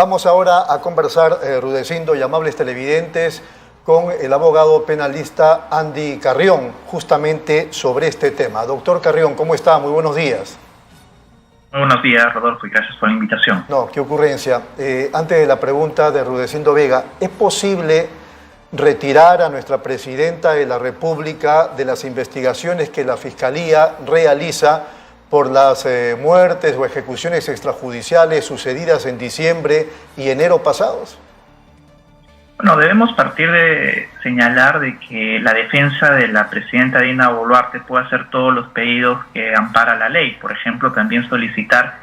Vamos ahora a conversar, Rudecindo y amables televidentes, con el abogado penalista Andy Carrión, justamente sobre este tema. Doctor Carrión, ¿cómo está? Muy buenos días. Muy buenos días, Rodolfo, y gracias por la invitación. No, qué ocurrencia. Antes de la pregunta de Rudecindo Vega, ¿es posible retirar a nuestra presidenta de la República de las investigaciones que la Fiscalía realiza por las muertes o ejecuciones extrajudiciales sucedidas en diciembre y enero pasados? Bueno, debemos partir de señalar de que la defensa de la presidenta Dina Boluarte puede hacer todos los pedidos que ampara la ley. Por ejemplo, también solicitar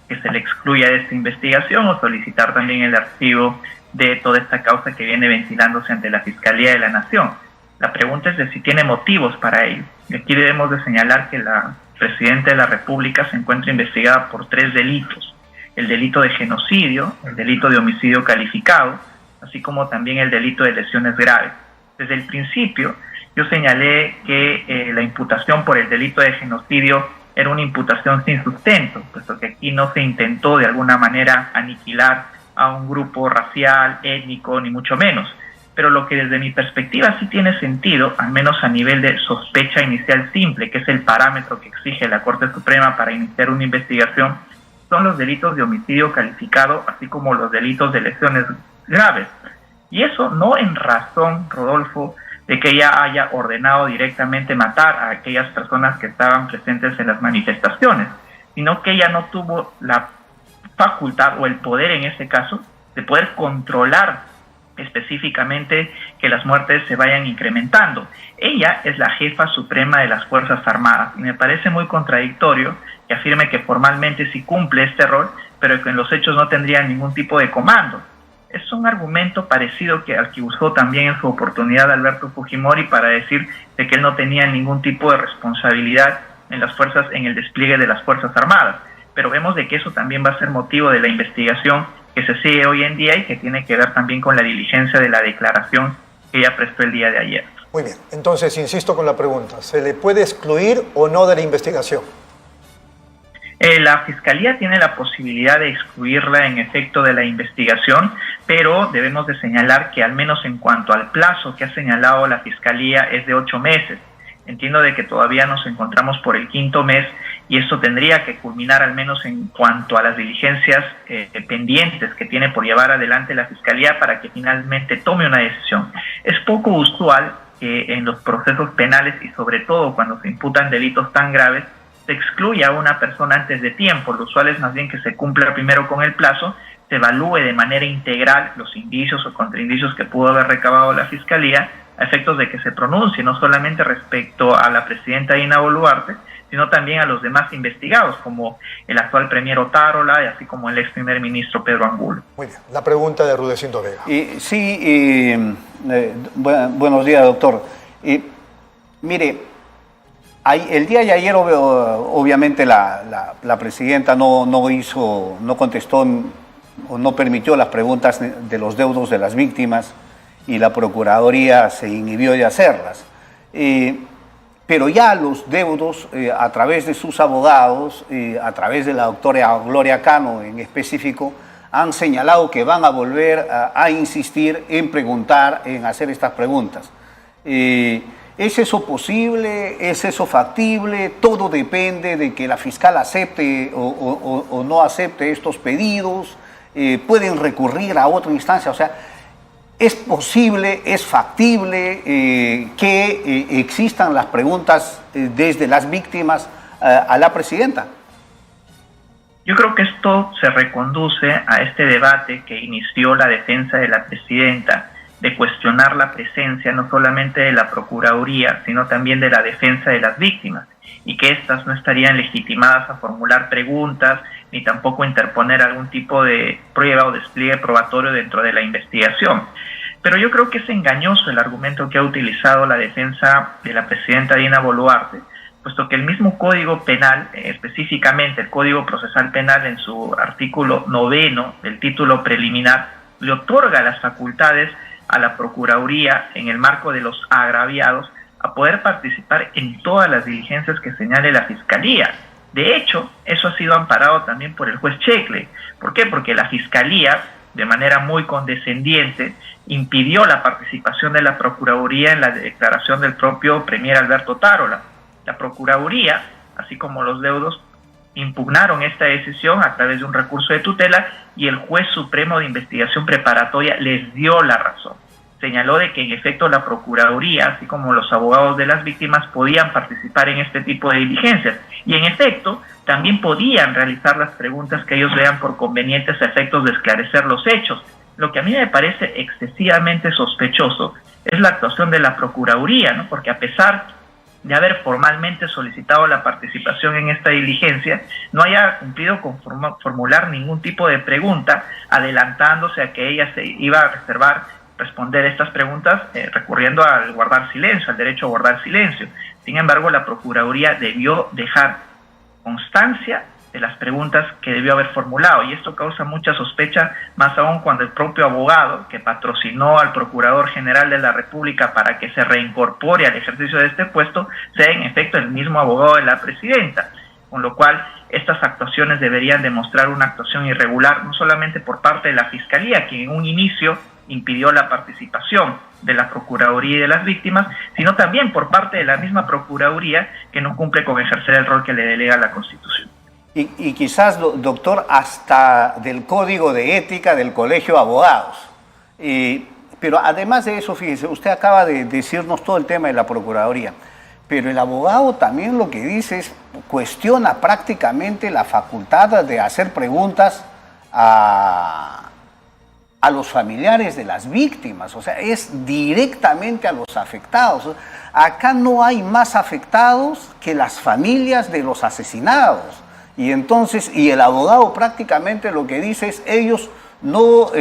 que se le excluya de esta investigación o solicitar también el archivo de toda esta causa que viene ventilándose ante la Fiscalía de la Nación. La pregunta es de si tiene motivos para ello. Y aquí debemos de señalar que la presidenta de la República se encuentra investigada por 3 delitos: el delito de genocidio, el delito de homicidio calificado, así como también el delito de lesiones graves. Desde el principio yo señalé que la imputación por el delito de genocidio era una imputación sin sustento, puesto que aquí no se intentó de alguna manera aniquilar a un grupo racial, étnico, ni mucho menos. Pero lo que desde mi perspectiva sí tiene sentido, al menos a nivel de sospecha inicial simple, que es el parámetro que exige la Corte Suprema para iniciar una investigación, son los delitos de homicidio calificado, así como los delitos de lesiones graves. Y eso no en razón, Rodolfo, de que ella haya ordenado directamente matar a aquellas personas que estaban presentes en las manifestaciones, sino que ella no tuvo la facultad o el poder en este caso de poder controlar específicamente que las muertes se vayan incrementando. Ella es la jefa suprema de las Fuerzas Armadas y me parece muy contradictorio que afirme que formalmente sí cumple este rol, pero que en los hechos no tendría ningún tipo de comando. Es un argumento parecido al que usó también en su oportunidad Alberto Fujimori para decir de que él no tenía ningún tipo de responsabilidad en el despliegue de las Fuerzas Armadas. Pero vemos de que eso también va a ser motivo de la investigación que se sigue hoy en día y que tiene que ver también con la diligencia de la declaración que ella prestó el día de ayer. Muy bien, entonces insisto con la pregunta, ¿se le puede excluir o no de la investigación? La Fiscalía tiene la posibilidad de excluirla en efecto de la investigación, pero debemos de señalar que al menos en cuanto al plazo que ha señalado la Fiscalía es de 8 meses. Entiendo de que todavía nos encontramos por el 5º mes y esto tendría que culminar al menos en cuanto a las diligencias pendientes que tiene por llevar adelante la Fiscalía para que finalmente tome una decisión. Es poco usual que en los procesos penales y sobre todo cuando se imputan delitos tan graves se excluya a una persona antes de tiempo. Lo usual es más bien que se cumpla primero con el plazo, se evalúe de manera integral los indicios o contraindicios que pudo haber recabado la Fiscalía a efectos de que se pronuncie no solamente respecto a la presidenta Dina Boluarte, sino también a los demás investigados, como el actual premier Otárola y así como el ex primer ministro Pedro Angulo. Muy bien, la pregunta de Rudecindo Vega. Buenos días, doctor. Mire, el día de ayer obviamente la presidenta no contestó o no permitió las preguntas de los deudos de las víctimas y la Procuraduría se inhibió de hacerlas. Pero ya los deudos, a través de sus abogados, a través de la doctora Gloria Cano en específico, han señalado que van a volver a insistir en preguntar, en hacer estas preguntas. ¿Es eso posible? ¿Es eso factible? Todo depende de que la fiscal acepte o no acepte estos pedidos. Pueden recurrir a otra instancia. O sea, ¿es posible, es factible que existan las preguntas desde las víctimas a la presidenta? Yo creo que esto se reconduce a este debate que inició la defensa de la presidenta, de cuestionar la presencia no solamente de la Procuraduría, sino también de la defensa de las víctimas, y que éstas no estarían legitimadas a formular preguntas, ni tampoco interponer algún tipo de prueba o despliegue probatorio dentro de la investigación. Pero yo creo que es engañoso el argumento que ha utilizado la defensa de la presidenta Dina Boluarte, puesto que el mismo Código Penal, específicamente el Código Procesal Penal en su artículo 9 del título preliminar, le otorga las facultades a la Procuraduría en el marco de los agraviados a poder participar en todas las diligencias que señale la Fiscalía. De hecho, eso ha sido amparado también por el juez Checle. ¿Por qué? Porque la Fiscalía de manera muy condescendiente, impidió la participación de la Procuraduría en la declaración del propio Premier Alberto Tarola. La Procuraduría, así como los deudos, impugnaron esta decisión a través de un recurso de tutela y el juez supremo de investigación preparatoria les dio la razón. Señaló de que en efecto la Procuraduría, así como los abogados de las víctimas, podían participar en este tipo de diligencias y en efecto también podían realizar las preguntas que ellos vean por convenientes a efectos de esclarecer los hechos. Lo que a mí me parece excesivamente sospechoso es la actuación de la Procuraduría, ¿no? Porque a pesar de haber formalmente solicitado la participación en esta diligencia, no haya cumplido con formular ningún tipo de pregunta, adelantándose a que ella se iba a reservar responder estas preguntas recurriendo al guardar silencio, al derecho a guardar silencio. Sin embargo, la Procuraduría debió dejar constancia de las preguntas que debió haber formulado, y esto causa mucha sospecha, más aún cuando el propio abogado que patrocinó al Procurador General de la República para que se reincorpore al ejercicio de este puesto sea en efecto el mismo abogado de la presidenta, con lo cual estas actuaciones deberían demostrar una actuación irregular, no solamente por parte de la Fiscalía, que en un inicio impidió la participación de la Procuraduría y de las víctimas, sino también por parte de la misma Procuraduría, que no cumple con ejercer el rol que le delega la Constitución. Y quizás, doctor, hasta del Código de Ética del Colegio de Abogados. Pero además de eso, fíjese, usted acaba de decirnos todo el tema de la Procuraduría, pero el abogado también lo que dice es, cuestiona prácticamente la facultad de hacer preguntas a los familiares de las víctimas, o sea, es directamente a los afectados. Acá no hay más afectados que las familias de los asesinados. Y entonces, y el abogado prácticamente lo que dice es, ellos no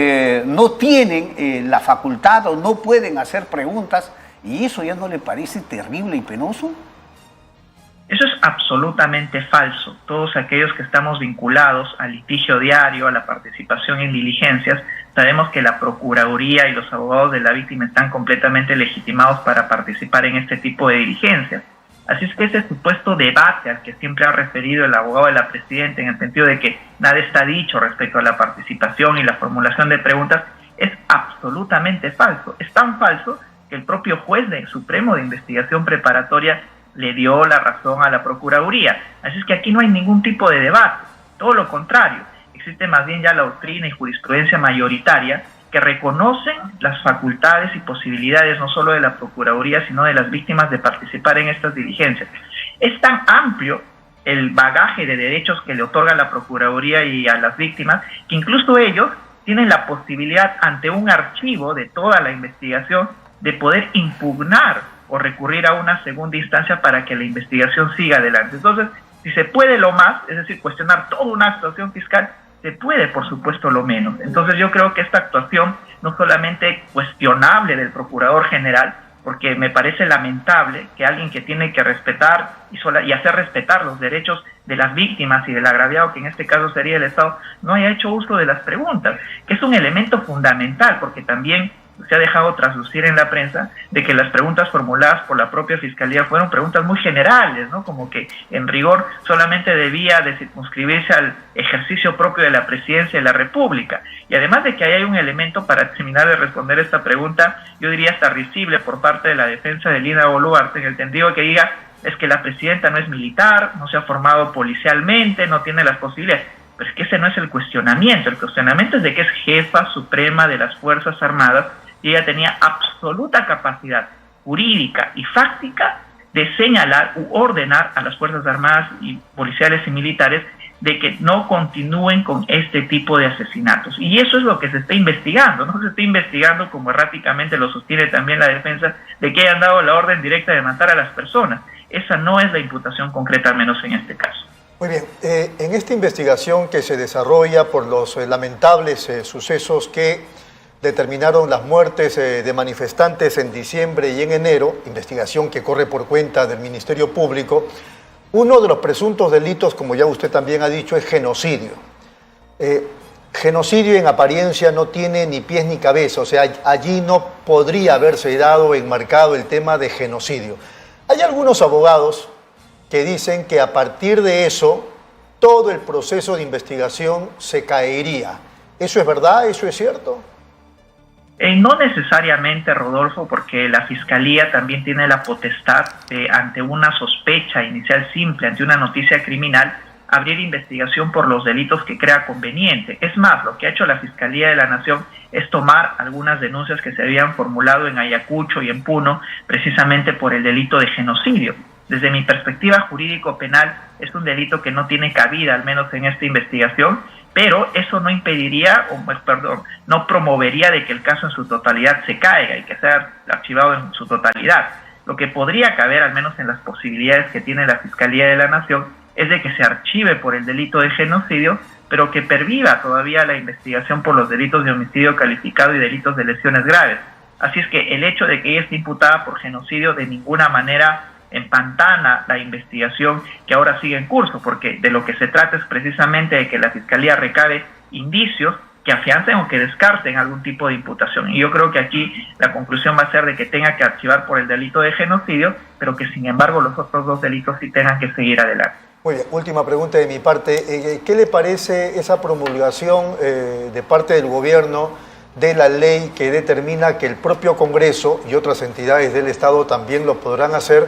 tienen la facultad o no pueden hacer preguntas, y eso ya no le parece terrible y penoso. Eso es absolutamente falso. Todos aquellos que estamos vinculados al litigio diario, a la participación en diligencias, sabemos que la Procuraduría y los abogados de la víctima están completamente legitimados para participar en este tipo de diligencias. Así es que ese supuesto debate al que siempre ha referido el abogado de la presidenta, en el sentido de que nada está dicho respecto a la participación y la formulación de preguntas, es absolutamente falso. Es tan falso que el propio juez supremo de investigación preparatoria le dio la razón a la Procuraduría. Así es que aquí no hay ningún tipo de debate, todo lo contrario. Existe más bien ya la doctrina y jurisprudencia mayoritaria que reconocen las facultades y posibilidades no solo de la Procuraduría, sino de las víctimas de participar en estas diligencias. Es tan amplio el bagaje de derechos que le otorga la Procuraduría y a las víctimas, que incluso ellos tienen la posibilidad ante un archivo de toda la investigación de poder impugnar o recurrir a una segunda instancia para que la investigación siga adelante. Entonces, si se puede lo más, es decir, cuestionar toda una actuación fiscal, se puede, por supuesto, lo menos. Entonces yo creo que esta actuación no solamente cuestionable del Procurador General, porque me parece lamentable que alguien que tiene que respetar y hacer respetar los derechos de las víctimas y del agraviado, que en este caso sería el Estado, no haya hecho uso de las preguntas, que es un elemento fundamental, porque también se ha dejado traslucir en la prensa de que las preguntas formuladas por la propia Fiscalía fueron preguntas muy generales, ¿no? Como que en rigor solamente debía de circunscribirse al ejercicio propio de la Presidencia de la República. Y además de que ahí hay un elemento para terminar de responder esta pregunta, yo diría hasta risible por parte de la defensa de Dina Boluarte, en el sentido que diga, es que la presidenta no es militar, no se ha formado policialmente, no tiene las posibilidades. Pero es que ese no es el cuestionamiento es de que es jefa suprema de las Fuerzas Armadas y ella tenía absoluta capacidad jurídica y fáctica de señalar u ordenar a las Fuerzas Armadas y policiales y militares de que no continúen con este tipo de asesinatos. Y eso es lo que se está investigando, no se está investigando, como erráticamente lo sostiene también la defensa, de que hayan dado la orden directa de matar a las personas. Esa no es la imputación concreta, al menos en este caso. Muy bien, en esta investigación que se desarrolla por los lamentables sucesos que determinaron las muertes de manifestantes en diciembre y en enero, investigación que corre por cuenta del Ministerio Público, uno de los presuntos delitos, como ya usted también ha dicho, es genocidio. Genocidio en apariencia no tiene ni pies ni cabeza, o sea, allí no podría haberse dado enmarcado el tema de genocidio. Hay algunos abogados que dicen que a partir de eso todo el proceso de investigación se caería. ¿Eso es verdad? ¿Eso es cierto? No necesariamente, Rodolfo, porque la Fiscalía también tiene la potestad de, ante una sospecha inicial simple, ante una noticia criminal, abrir investigación por los delitos que crea conveniente. Es más, lo que ha hecho la Fiscalía de la Nación es tomar algunas denuncias que se habían formulado en Ayacucho y en Puno, precisamente por el delito de genocidio. Desde mi perspectiva jurídico-penal, es un delito que no tiene cabida, al menos en esta investigación, pero eso no impediría, no promovería de que el caso en su totalidad se caiga y que sea archivado en su totalidad. Lo que podría caber, al menos en las posibilidades que tiene la Fiscalía de la Nación, es de que se archive por el delito de genocidio, pero que perviva todavía la investigación por los delitos de homicidio calificado y delitos de lesiones graves. Así es que el hecho de que ella esté imputada por genocidio de ninguna manera empantana la investigación que ahora sigue en curso, porque de lo que se trata es precisamente de que la Fiscalía recabe indicios que afiancen o que descarten algún tipo de imputación. Y yo creo que aquí la conclusión va a ser de que tenga que archivar por el delito de genocidio, pero que sin embargo los otros dos delitos sí tengan que seguir adelante. Muy bien, última pregunta de mi parte. ¿Qué le parece esa promulgación de parte del gobierno de la ley que determina que el propio Congreso y otras entidades del Estado también lo podrán hacer,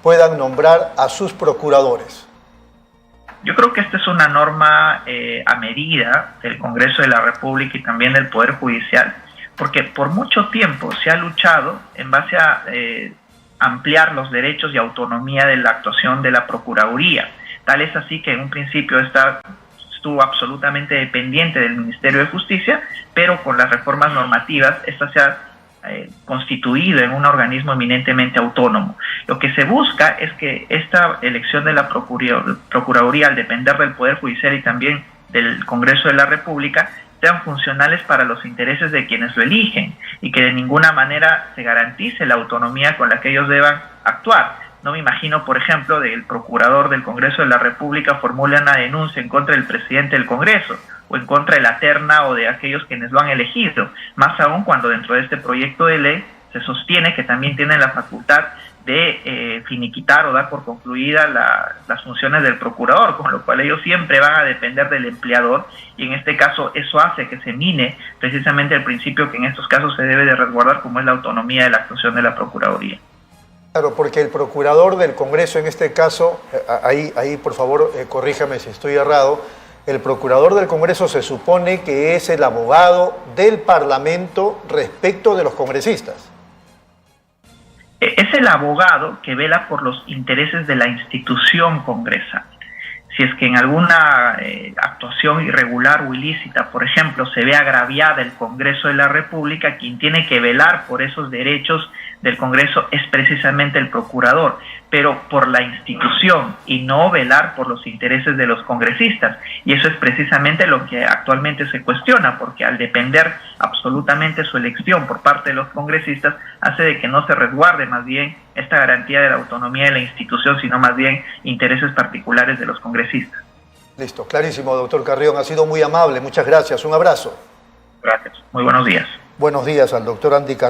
puedan nombrar a sus procuradores? Yo creo que esta es una norma a medida del Congreso de la República y también del Poder Judicial, porque por mucho tiempo se ha luchado en base a ampliar los derechos y autonomía de la actuación de la Procuraduría. Tal es así que en un principio estuvo absolutamente dependiente del Ministerio de Justicia, pero con las reformas normativas esta se ha constituido en un organismo eminentemente autónomo. Lo que se busca es que esta elección de la Procuraduría, al depender del Poder Judicial y también del Congreso de la República, sean funcionales para los intereses de quienes lo eligen y que de ninguna manera se garantice la autonomía con la que ellos deban actuar. No me imagino, por ejemplo, del procurador del Congreso de la República formule una denuncia en contra del presidente del Congreso o en contra de la terna o de aquellos quienes lo han elegido, más aún cuando dentro de este proyecto de ley se sostiene que también tienen la facultad de finiquitar o dar por concluida las funciones del procurador, con lo cual ellos siempre van a depender del empleador, y en este caso eso hace que se mine precisamente el principio que en estos casos se debe de resguardar, como es la autonomía de la actuación de la Procuraduría. Claro, porque el procurador del Congreso, en este caso, ahí por favor corríjame si estoy errado, el procurador del Congreso se supone que es el abogado del Parlamento respecto de los congresistas. Es el abogado que vela por los intereses de la institución congresal. Si es que en alguna actuación irregular o ilícita, por ejemplo, se ve agraviada el Congreso de la República, quien tiene que velar por esos derechos del Congreso es precisamente el procurador, pero por la institución y no velar por los intereses de los congresistas. Y eso es precisamente lo que actualmente se cuestiona, porque al depender absolutamente su elección por parte de los congresistas, hace de que no se resguarde más bien esta garantía de la autonomía de la institución, sino más bien intereses particulares de los congresistas. Listo, clarísimo, doctor Carrión, ha sido muy amable, muchas gracias, un abrazo. Gracias, muy buenos días. Buenos días al doctor Andy Carrión.